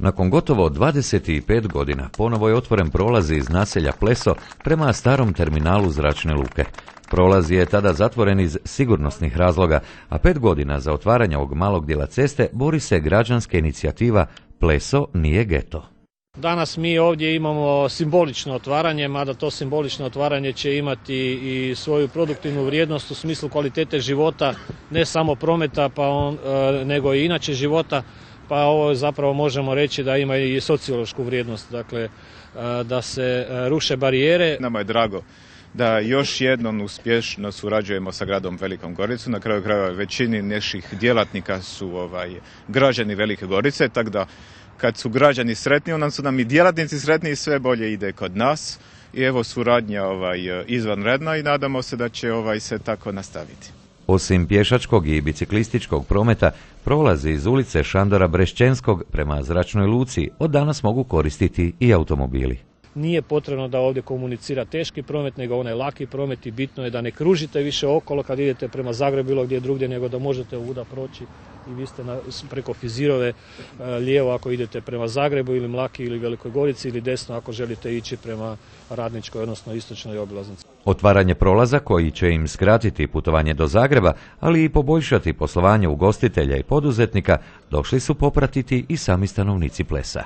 Nakon gotovo 25 godina ponovo je otvoren prolaz iz naselja Pleso prema starom terminalu zračne luke. Prolaz je tada zatvoren iz sigurnosnih razloga, a 5 godina za otvaranje ovog malog dijela ceste bori se građanska inicijativa Pleso nije geto. Danas mi ovdje imamo simbolično otvaranje, mada to simbolično otvaranje će imati i svoju produktivnu vrijednost u smislu kvalitete života, ne samo prometa nego i inače života, pa ovo zapravo možemo reći da ima i sociološku vrijednost, dakle da se ruše barijere. Nama je drago da još jednom uspješno surađujemo sa gradom Velikom Goricom. Na kraju krajeva većini naših djelatnika su građani Velike Gorice, tako da kad su građani sretni, onda su nam i djelatnici sretni i sve bolje ide kod nas. I evo suradnja izvanredna i nadamo se da će se tako nastaviti. Osim pješačkog i biciklističkog prometa, prolazi iz ulice Šandora Brešćenskog prema zračnoj luci od danas mogu koristiti i automobili. Nije potrebno da ovdje komunicira teški promet, nego onaj laki promet i bitno je da ne kružite više okolo kad idete prema Zagrebu bilo gdje drugdje, nego da možete ovuda proći i vi ste preko Fizirove lijevo ako idete prema Zagrebu ili Mlaki ili Velikoj Gorici ili desno ako želite ići prema Radničkoj, odnosno istočnoj obilaznici. Otvaranje prolaza koji će im skratiti putovanje do Zagreba, ali i poboljšati poslovanje ugostitelja i poduzetnika, došli su popratiti i sami stanovnici Plesa.